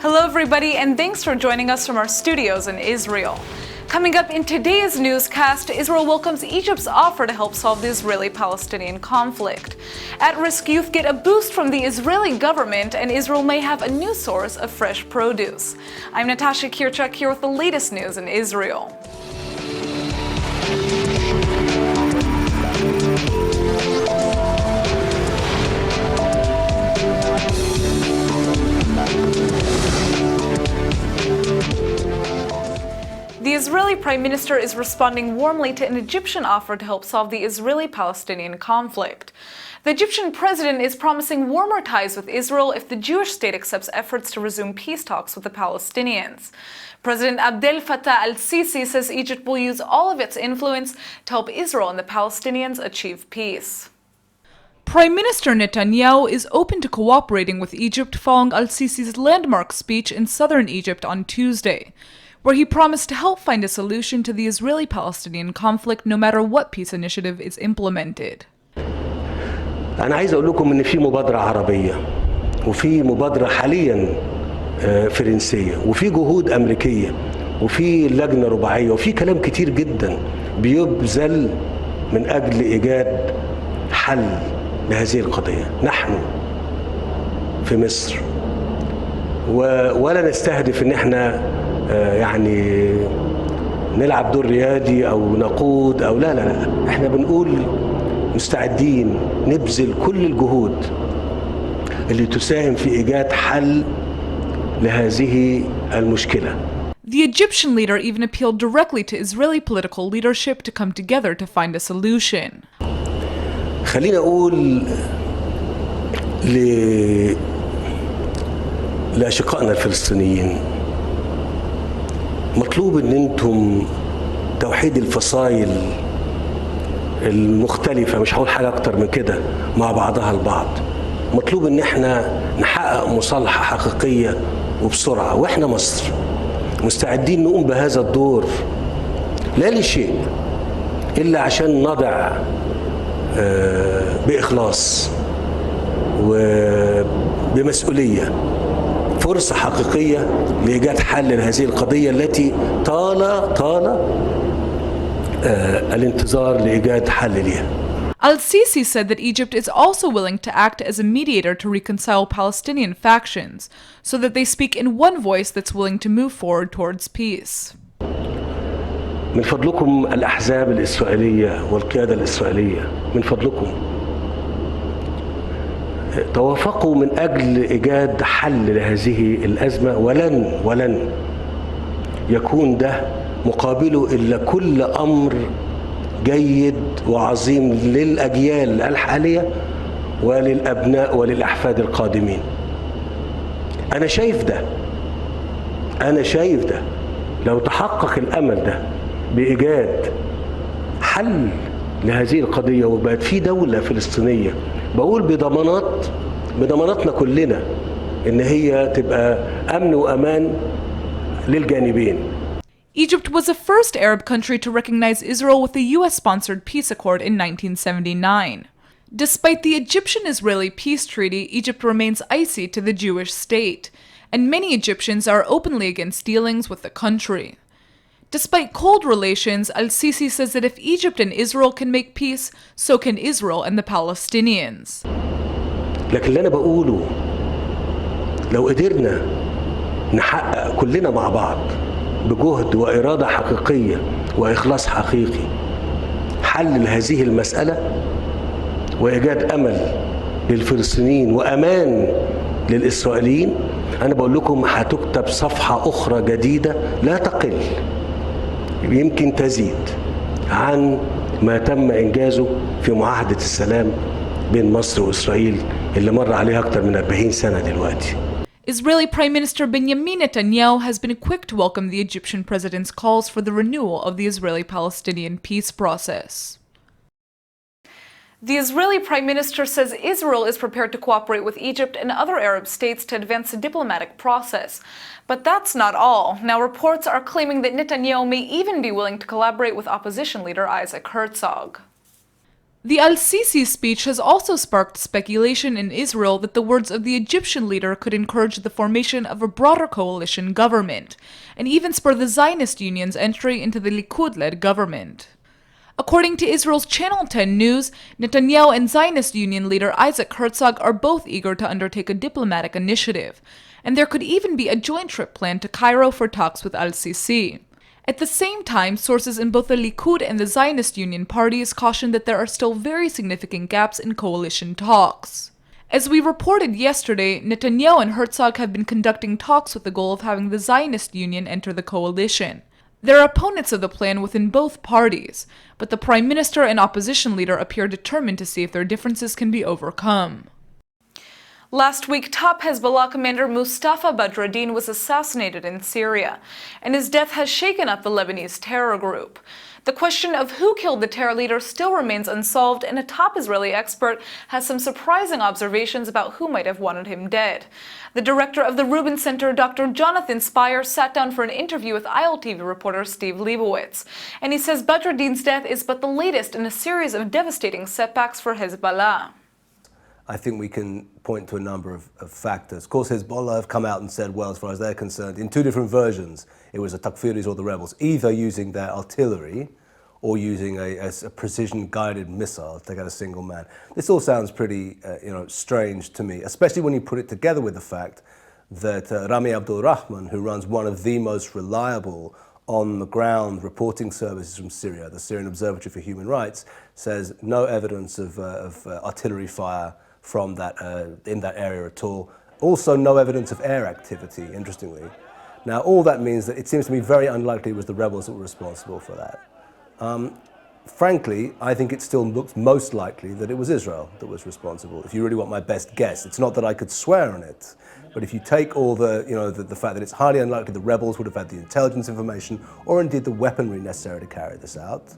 Hello everybody, and thanks for joining us from our studios in Israel. Coming up in today's newscast, Israel welcomes Egypt's offer to help solve the Israeli-Palestinian conflict. At-risk youth get a boost from the Israeli government, and Israel may have a new source of fresh produce. I'm NetanyahuHerzog here with the latest news in Israel. The Israeli Prime Minister is responding warmly to an Egyptian offer to help solve the Israeli-Palestinian conflict. The Egyptian president is promising warmer ties with Israel if the Jewish state accepts efforts to resume peace talks with the Palestinians. President Abdel Fattah al-Sisi says Egypt will use all of its influence to help Israel and the Palestinians achieve peace. Prime Minister Netanyahu is open to cooperating with Egypt following al-Sisi's landmark speech in southern Egypt on Tuesday, where he promised to help find a solution to the Israeli-Palestinian conflict no matter what peace initiative is implemented. أنا عايز أقول لكم إن في مبادرة عربية وفي مبادرة حالياً فرنسية وفي جهود أمريكية وفي لجنة رباعية وفي كلام كتير جداً بيبذل من أجل إيجاد حل لهذه القضية. نحن في مصر ولا نستهدف إن إحنا يعني نلعب دور ريادي أو نقود أو لا إحنا بنقول مستعدين نبذل كل الجهود اللي تساهم في إيجاد حل لهذه المشكلة. The Egyptian leader even appealed directly to Israeli political leadership to come together to find a solution. خلينا أقول لأشقائنا الفلسطينيين مطلوب ان انتم توحيد الفصائل المختلفة، مش هقول حاجة اكتر من كده، مع بعضها البعض. مطلوب ان احنا نحقق مصالحة حقيقية وبسرعة، واحنا مصر مستعدين نقوم بهذا الدور لا لشيء الا عشان نضع بإخلاص وبمسؤولية فرصة حقيقية لإيجاد حل لهذه القضية التي طال الانتظار لإيجاد حل لها. Al-Sisi said that Egypt is also willing to act as a mediator to reconcile Palestinian factions so that they speak in one voice that's willing to move forward towards peace. من فضلكم الأحزاب الإسرائيلية والقيادة الإسرائيلية، من فضلكم توافقوا من أجل إيجاد حل لهذه الأزمة، ولن يكون ده مقابله إلا كل أمر جيد وعظيم للأجيال الحالية وللأبناء وللأحفاد القادمين. أنا شايف ده لو تحقق الأمل ده بإيجاد حل لهذه القضية وبقت في دولة فلسطينية، بقول بضماناتنا كلنا إن هي تبقى أمن وأمان للجانبين. Egypt was the first Arab country to recognize Israel with the US-sponsored peace accord in 1979. Despite the Egyptian-Israeli peace treaty, Egypt remains icy to the Jewish state, and many Egyptians are openly against dealings with the country. Despite cold relations, al-Sisi says that if Egypt and Israel can make peace, so can Israel and the Palestinians. لكن اللي أنا بقوله لو قدرنا نحقق كلنا مع بعض بجهد وإرادة حقيقية وإخلاص حقيقي حل لهذه المسألة وإيجاد أمل للفلسطينيين وأمان للإسرائيليين، أنا بقول لكم هتكتب صفحة أخرى جديدة لا تقل، يمكن تزيد عن ما تم إنجازه في معاهدة السلام بين مصر وإسرائيل اللي مر عليها أكتر من 40 سنة دلوقتي. Israeli Prime Minister Benjamin Netanyahu has been quick to welcome the Egyptian president's calls for the renewal of the Israeli-Palestinian peace process. The Israeli Prime Minister says Israel is prepared to cooperate with Egypt and other Arab states to advance the diplomatic process. But that's not all. Now reports are claiming that Netanyahu may even be willing to collaborate with opposition leader Isaac Herzog. The al-Sisi speech has also sparked speculation in Israel that the words of the Egyptian leader could encourage the formation of a broader coalition government, and even spur the Zionist union's entry into the Likud-led government. According to Israel's Channel 10 News, Netanyahu and Zionist Union leader Isaac Herzog are both eager to undertake a diplomatic initiative, and there could even be a joint trip planned to Cairo for talks with al-Sisi. At the same time, sources in both the Likud and the Zionist Union parties caution that there are still very significant gaps in coalition talks. As we reported yesterday, Netanyahu and Herzog have been conducting talks with the goal of having the Zionist Union enter the coalition. There are opponents of the plan within both parties, but the Prime Minister and opposition leader appear determined to see if their differences can be overcome. Last week, top Hezbollah commander Mustafa Badreddin was assassinated in Syria, and his death has shaken up the Lebanese terror group. The question of who killed the terror leader still remains unsolved, and a top Israeli expert has some surprising observations about who might have wanted him dead. The director of the Rubin Center, Dr. Jonathan Spire, sat down for an interview with ILTV reporter Steve Leibowitz, and he says Badreddin's death is but the latest in a series of devastating setbacks for Hezbollah. I think we can point to a number of factors. Of course, Hezbollah have come out and said, well, as far as they're concerned, in two different versions, it was the Takfiris or the rebels, either using their artillery or using a precision-guided missile to take out a single man. This all sounds pretty strange to me, especially when you put it together with the fact that Rami Abdul Rahman, who runs one of the most reliable on-the-ground reporting services from Syria, the Syrian Observatory for Human Rights, says no evidence of artillery fire from that in that area at all. Also, no evidence of air activity, interestingly. Now, all that means that it seems to me very unlikely it was the rebels that were responsible for that. Frankly, I think it still looks most likely that it was Israel that was responsible, if you really want my best guess. It's not that I could swear on it, but if you take all the fact that it's highly unlikely the rebels would have had the intelligence information or indeed the weaponry necessary to carry this out,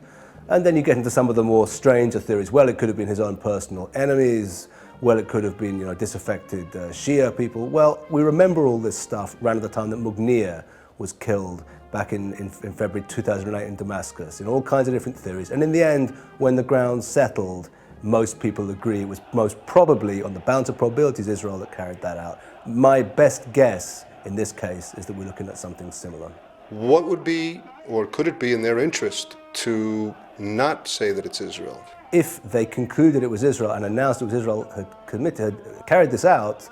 and then you get into some of the more stranger theories. Well, it could have been his own personal enemies. Well, it could have been, disaffected Shia people. Well, we remember all this stuff around the time that Mugnir was killed back in February 2008 in Damascus, in all kinds of different theories. And in the end, when the ground settled, most people agree it was most probably, on the balance of probabilities, Israel that carried that out. My best guess in this case is that we're looking at something similar. What would be, or could it be in their interest to not say that it's Israel? If they concluded it was Israel and announced it was Israel had carried this out,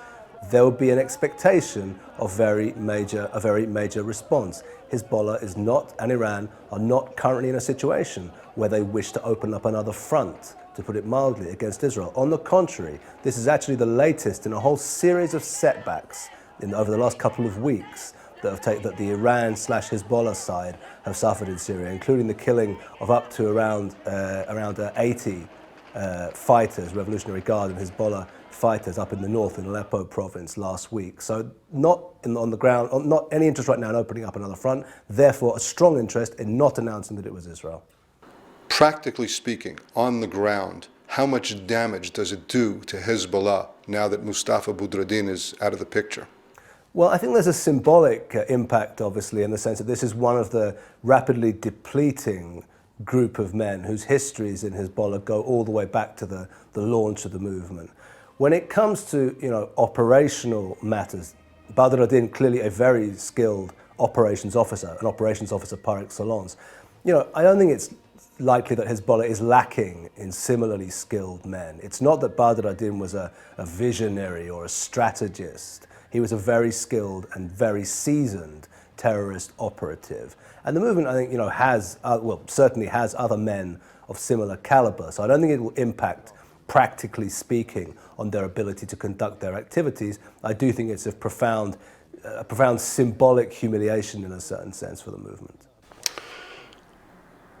there would be an expectation of a very major response. Hezbollah is not, and Iran are not currently in a situation where they wish to open up another front, to put it mildly, against Israel. On the contrary, this is actually the latest in a whole series of setbacks over the last couple of weeks that the Iran/Hezbollah side have suffered in Syria, including the killing of up to around 80 fighters, Revolutionary Guard and Hezbollah fighters up in the north in Aleppo province last week. So not on the ground, not any interest right now in opening up another front, therefore a strong interest in not announcing that it was Israel. Practically speaking, on the ground, how much damage does it do to Hezbollah now that Mustafa Badreddin is out of the picture? Well, I think there's a symbolic impact, obviously, in the sense that this is one of the rapidly depleting group of men whose histories in Hezbollah go all the way back to the launch of the movement. When it comes to operational matters, Badreddin, clearly a very skilled operations officer, an operations officer par excellence. I don't think it's likely that Hezbollah is lacking in similarly skilled men. It's not that Badreddin was a visionary or a strategist. He was a very skilled and very seasoned terrorist operative. And the movement, I think, certainly has other men of similar caliber. So I don't think it will impact, practically speaking, on their ability to conduct their activities. I do think it's a profound symbolic humiliation in a certain sense for the movement.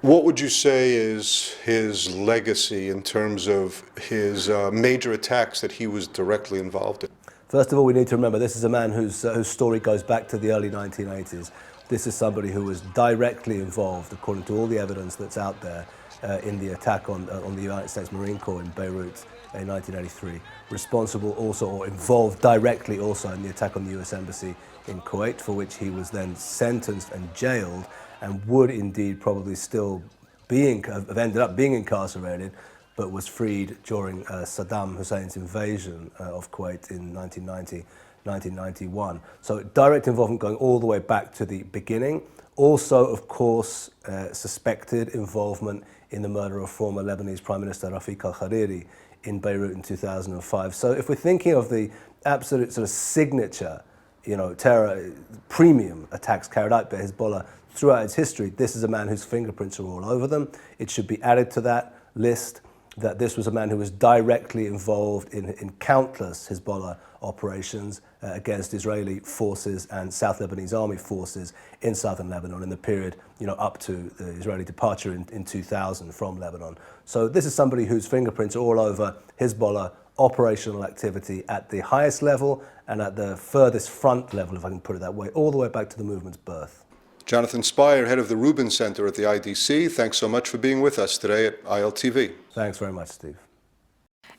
What would you say is his legacy in terms of his major attacks that he was directly involved in? First of all, we need to remember this is a man whose story goes back to the early 1980s. This is somebody who was directly involved, according to all the evidence that's out there, in the attack on the United States Marine Corps in Beirut in 1983. Responsible also, or involved directly also, in the attack on the US Embassy in Kuwait, for which he was then sentenced and jailed, and would indeed probably still have ended up being incarcerated but was freed during Saddam Hussein's invasion of Kuwait in 1991. So direct involvement going all the way back to the beginning. Also, of course, suspected involvement in the murder of former Lebanese Prime Minister Rafiq al-Hariri in Beirut in 2005. So if we're thinking of the absolute sort of signature, terror, premium attacks carried out by Hezbollah throughout its history, this is a man whose fingerprints are all over them. It should be added to that list that this was a man who was directly involved in countless Hezbollah operations against Israeli forces and South Lebanese army forces in southern Lebanon in the period, up to the Israeli departure in 2000 from Lebanon. So this is somebody whose fingerprints are all over Hezbollah operational activity at the highest level and at the furthest front level, if I can put it that way, all the way back to the movement's birth. Jonathan Spire, head of the Rubin Center at the IDC, thanks so much for being with us today at ILTV. Thanks very much, Steve.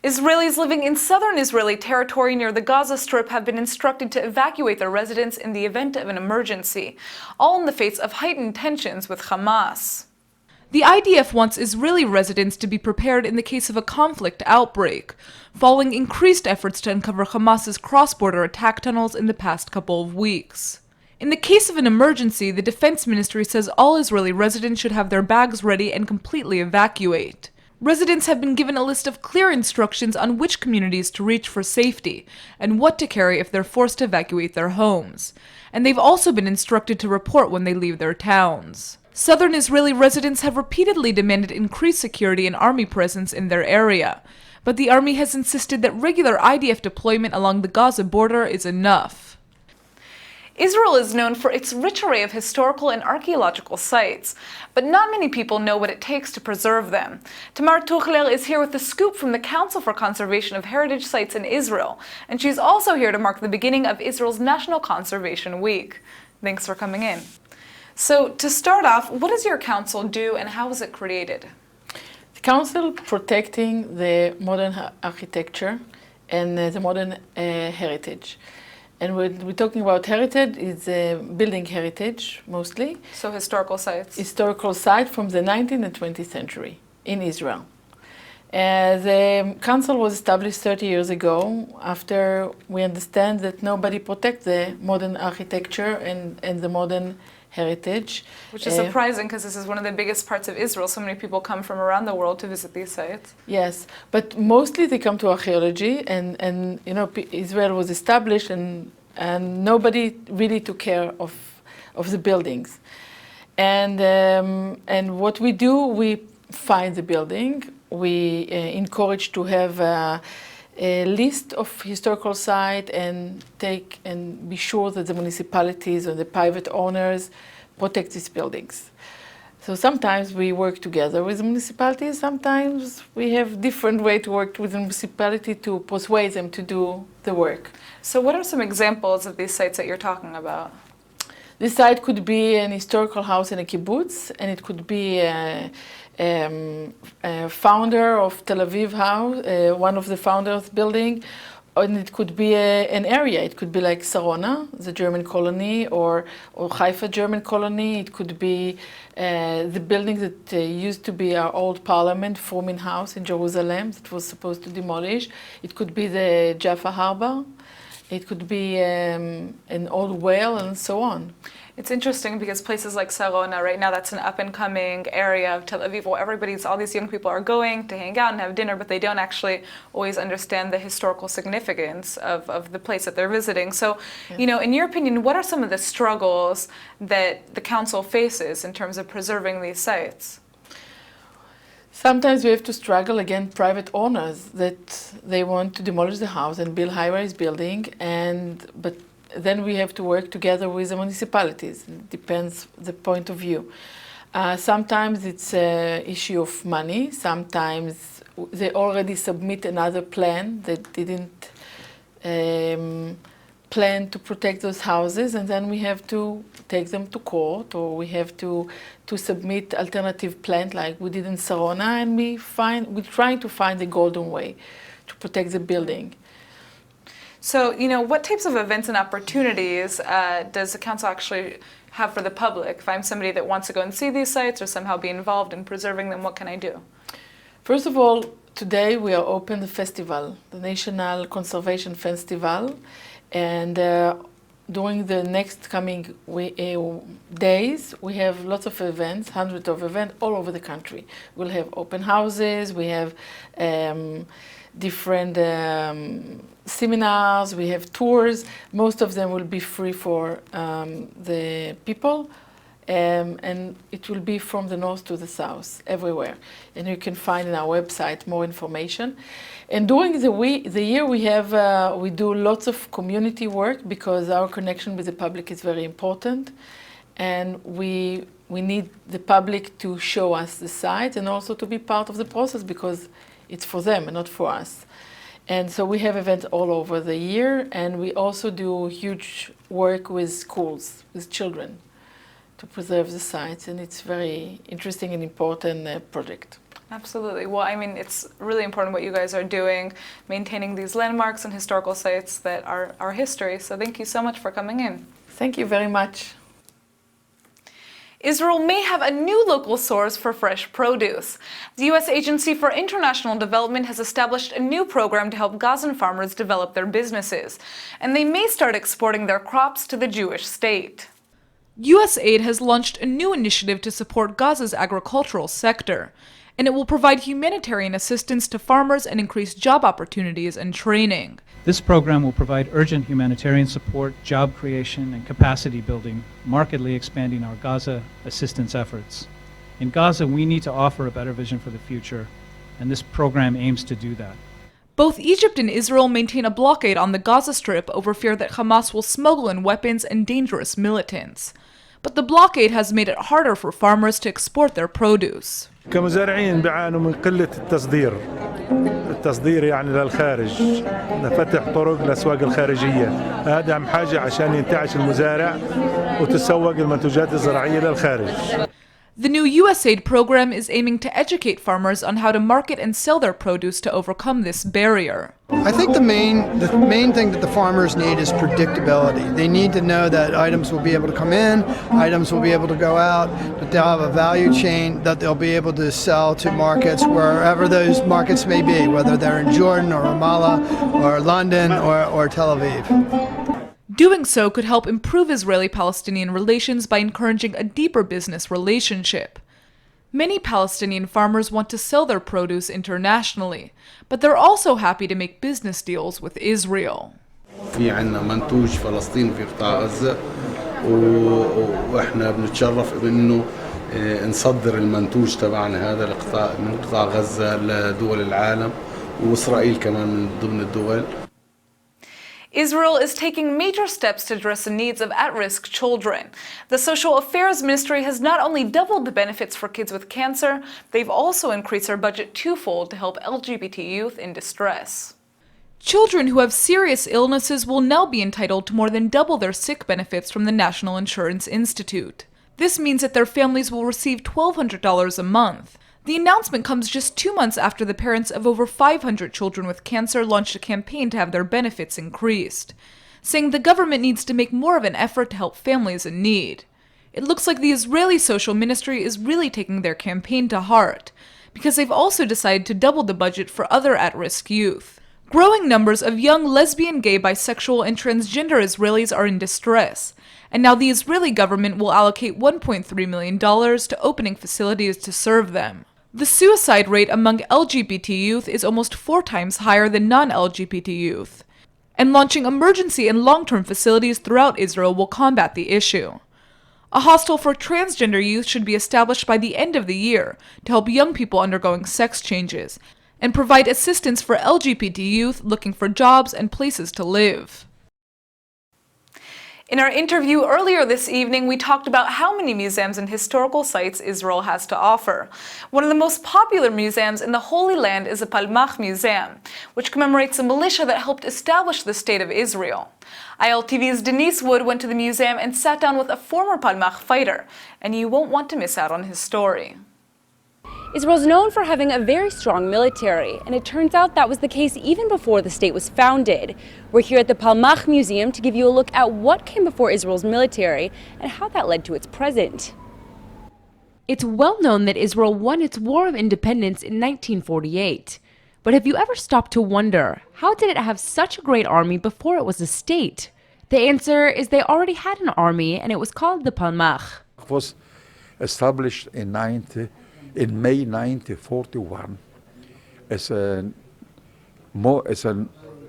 Israelis living in southern Israeli territory near the Gaza Strip have been instructed to evacuate their residents in the event of an emergency, all in the face of heightened tensions with Hamas. The IDF wants Israeli residents to be prepared in the case of a conflict outbreak, following increased efforts to uncover Hamas's cross-border attack tunnels in the past couple of weeks. In the case of an emergency, the Defense Ministry says all Israeli residents should have their bags ready and completely evacuate. Residents have been given a list of clear instructions on which communities to reach for safety and what to carry if they're forced to evacuate their homes. And they've also been instructed to report when they leave their towns. Southern Israeli residents have repeatedly demanded increased security and army presence in their area, but the army has insisted that regular IDF deployment along the Gaza border is enough. Israel is known for its rich array of historical and archaeological sites, but not many people know what it takes to preserve them. Tamar Tuchler is here with the scoop from the Council for Conservation of Heritage Sites in Israel, and she's also here to mark the beginning of Israel's National Conservation Week. Thanks for coming in. So to start off, what does your council do and how was it created? The council protecting the modern architecture and the modern heritage. And when we're talking about heritage, it's building heritage mostly. So historical sites? Historical sites from the 19th and 20th century in Israel. The council was established 30 years ago after we understand that nobody protects the modern architecture and the modern heritage. Which is surprising because this is one of the biggest parts of Israel. So many people come from around the world to visit these sites. Yes, but mostly they come to archaeology and Israel was established and nobody really took care of the buildings. And what we do, we find the building. We encourage to have a list of historical sites and be sure that the municipalities or the private owners protect these buildings. So sometimes we work together with the municipalities, sometimes we have different way to work with the municipality to persuade them to do the work. So what are some examples of these sites that you're talking about? This site could be an historical house in a kibbutz, and it could be a founder of Tel Aviv house, one of the founders' building, and it could be an area. It could be like Sarona, the German colony, or Haifa German colony. It could be the building that used to be our old parliament, Frumin House in Jerusalem, that was supposed to demolish. It could be the Jaffa Harbor. It could be an old whale and so on. It's interesting because places like Sarona, right now that's an up-and-coming area of Tel Aviv where all these young people are going to hang out and have dinner, but they don't actually always understand the historical significance of the place that they're visiting. So, Yeah. In your opinion, what are some of the struggles that the council faces in terms of preserving these sites? Sometimes we have to struggle against private owners that they want to demolish the house and build high-rise building, but then we have to work together with the municipalities. It depends the point of view. Sometimes it's an issue of money. Sometimes they already submit another plan that didn't plan to protect those houses, and then we have to take them to court, or we have to submit alternative plan like we did in Sarona, and we're trying to find the golden way to protect the building. So, what types of events and opportunities does the council actually have for the public? If I'm somebody that wants to go and see these sites or somehow be involved in preserving them, what can I do? First of all, today we are open the festival, the National Conservation Festival, and during the next coming days, we have lots of events, hundreds of events all over the country. We'll have open houses, we have different seminars, we have tours. Most of them will be free for the people, and it will be from the north to the south, everywhere. And you can find in our website more information. And during the year, we do lots of community work because our connection with the public is very important, and we need the public to show us the site and also to be part of the process because it's for them and not for us. And so we have events all over the year, and we also do huge work with schools, with children, to preserve the sites, and it's very interesting and important project. Absolutely. Well, I mean, it's really important what you guys are doing, maintaining these landmarks and historical sites that are our history. So thank you so much for coming in. Thank you very much. Israel may have a new local source for fresh produce. The U.S. Agency for International Development has established a new program to help Gazan farmers develop their businesses, and they may start exporting their crops to the Jewish state. U.S. aid has launched a new initiative to support Gaza's agricultural sector, and it will provide humanitarian assistance to farmers and increase job opportunities and training. This program will provide urgent humanitarian support, job creation, and capacity building, markedly expanding our Gaza assistance efforts. In Gaza, we need to offer a better vision for the future, and this program aims to do that. Both Egypt and Israel maintain a blockade on the Gaza Strip over fear that Hamas will smuggle in weapons and dangerous militants. But the blockade has made it harder for farmers to export their produce. كمزارعين بيعانوا من قلة التصدير يعني للخارج لفتح طرق للأسواق الخارجية هذا أهم حاجة عشان ينتعش المزارع وتسوق المنتوجات الزراعية للخارج. The new USAID program is aiming to educate farmers on how to market and sell their produce to overcome this barrier. I think the main thing that the farmers need is predictability. They need to know that items will be able to come in, items will be able to go out, that they'll have a value chain, that they'll be able to sell to markets wherever those markets may be, whether they're in Jordan or Ramallah or London or Tel Aviv. Doing so could help improve Israeli-Palestinian relations by encouraging a deeper business relationship. Many Palestinian farmers want to sell their produce internationally, but they're also happy to make business deals with Israel. في عندنا منتوج فلسطيني في قطاع غزة واحنا بنتشرف بانه نصدر المنتوج تبعنا هذا من قطاع غزة لدول العالم وإسرائيل كمان من ضمن الدول. Israel is taking major steps to address the needs of at-risk children. The Social Affairs Ministry has not only doubled the benefits for kids with cancer, they've also increased their budget twofold to help LGBT youth in distress. Children who have serious illnesses will now be entitled to more than double their sick benefits from the National Insurance Institute. This means that their families will receive $1,200 a month. The announcement comes just 2 months after the parents of over 500 children with cancer launched a campaign to have their benefits increased, saying the government needs to make more of an effort to help families in need. It looks like the Israeli Social Ministry is really taking their campaign to heart, because they've also decided to double the budget for other at-risk youth. Growing numbers of young lesbian, gay, bisexual, and transgender Israelis are in distress, and now the Israeli government will allocate $1.3 million to opening facilities to serve them. The suicide rate among LGBT youth is almost 4 times higher than non-LGBT youth, and launching emergency and long-term facilities throughout Israel will combat the issue. A hostel for transgender youth should be established by the end of the year to help young people undergoing sex changes, and provide assistance for LGBT youth looking for jobs and places to live. In our interview earlier this evening, we talked about how many museums and historical sites Israel has to offer. One of the most popular museums in the Holy Land is the Palmach Museum, which commemorates a militia that helped establish the State of Israel. ILTV's Denise Wood went to the museum and sat down with a former Palmach fighter, and you won't want to miss out on his story. Israel is known for having a very strong military, and it turns out that was the case even before the state was founded. We're here at the Palmach Museum to give you a look at what came before Israel's military and how that led to its present. It's well known that Israel won its War of Independence in 1948. But have you ever stopped to wonder, how did it have such a great army before it was a state? The answer is they already had an army, and it was called the Palmach. It was established in May 1941 as a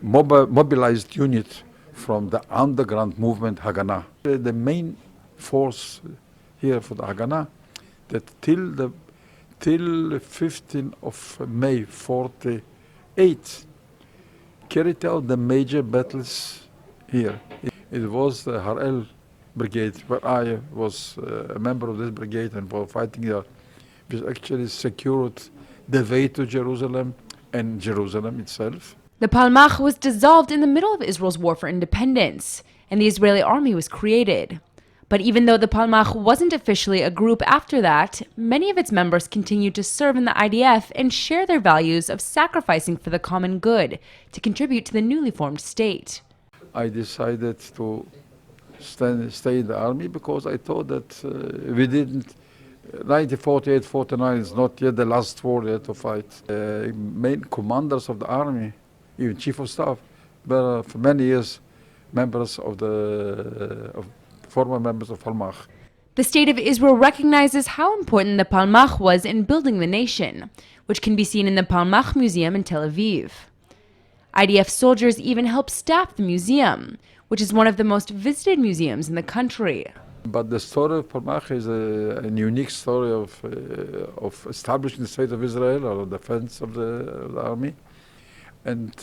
mobilized unit from the underground movement Haganah. The main force here for the Haganah, that till 15th of May 48 carried out the major battles here. It was the Harel brigade, where I was a member of this brigade and for fighting there, which actually secured the way to Jerusalem and Jerusalem itself. The Palmach was dissolved in the middle of Israel's war for independence, and the Israeli army was created. But even though the Palmach wasn't officially a group after that, many of its members continued to serve in the IDF and share their values of sacrificing for the common good to contribute to the newly formed state. I decided to stay in the army because I thought that 1948-49 is not yet the last war yet to fight. Main commanders of the army, even chief of staff, were for many years members of former members of Palmach. The state of Israel recognizes how important the Palmach was in building the nation, which can be seen in the Palmach Museum in Tel Aviv. IDF soldiers even help staff the museum, which is one of the most visited museums in the country. But the story of Palmach is a unique story of establishing the state of Israel or defense of the army. And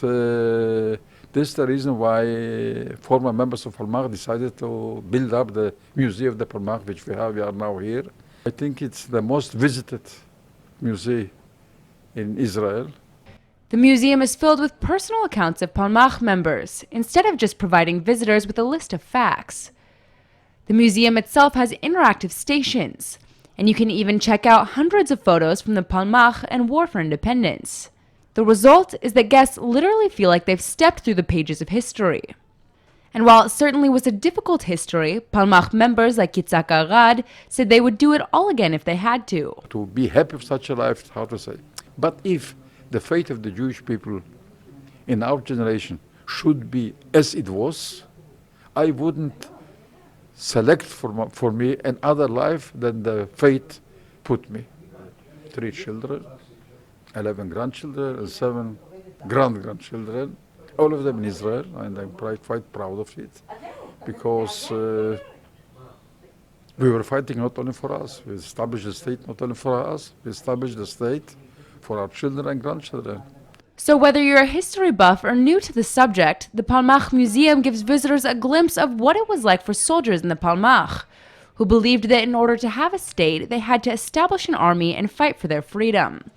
this is the reason why former members of Palmach decided to build up the Museum of the Palmach, which we are now here. I think it's the most visited museum in Israel. The museum is filled with personal accounts of Palmach members, instead of just providing visitors with a list of facts. The museum itself has interactive stations, and you can even check out hundreds of photos from the Palmach and War for Independence. The result is that guests literally feel like they've stepped through the pages of history. And while it certainly was a difficult history, Palmach members like Yitzhak Arad said they would do it all again if they had to. To be happy with such a life, how to say. But if the fate of the Jewish people in our generation should be as it was, I wouldn't select for me another life than the fate put me. 3 children, 11 grandchildren, and 7 grandchildren, all of them in Israel, and I'm quite proud of it, because we were fighting not only for us. We established the state not only for us, we established the state for our children and grandchildren. So whether you're a history buff or new to the subject, the Palmach Museum gives visitors a glimpse of what it was like for soldiers in the Palmach, who believed that in order to have a state, they had to establish an army and fight for their freedom.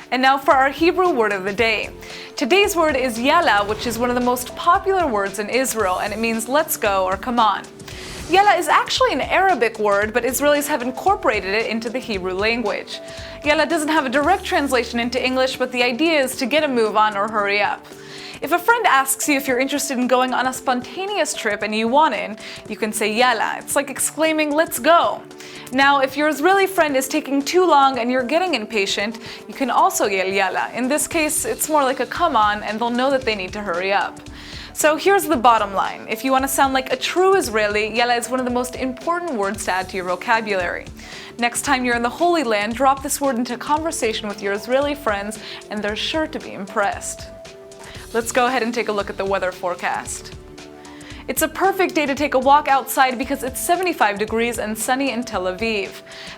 And now for our Hebrew word of the day. Today's word is yalla, which is one of the most popular words in Israel, and it means let's go or come on. Yalla is actually an Arabic word, but Israelis have incorporated it into the Hebrew language. Yalla doesn't have a direct translation into English, but the idea is to get a move on or hurry up. If a friend asks you if you're interested in going on a spontaneous trip and you want in, you can say yalla. It's like exclaiming, let's go. Now, if your Israeli friend is taking too long and you're getting impatient, you can also yell yalla. In this case, it's more like a come on, and they'll know that they need to hurry up. So here's the bottom line. If you want to sound like a true Israeli, yalla is one of the most important words to add to your vocabulary. Next time you're in the Holy Land, drop this word into conversation with your Israeli friends, and they're sure to be impressed. Let's go ahead and take a look at the weather forecast. It's a perfect day to take a walk outside because it's 75 degrees and sunny in Tel Aviv.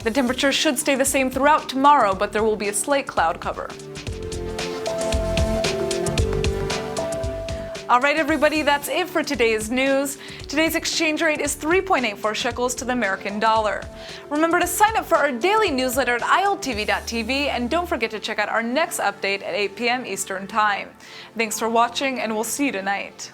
The temperature should stay the same throughout tomorrow, but there will be a slight cloud cover. Alright everybody, that's it for today's news. Today's exchange rate is 3.84 shekels to the American dollar. Remember to sign up for our daily newsletter at iltv.tv, and don't forget to check out our next update at 8 p.m. Eastern Time. Thanks for watching, and we'll see you tonight.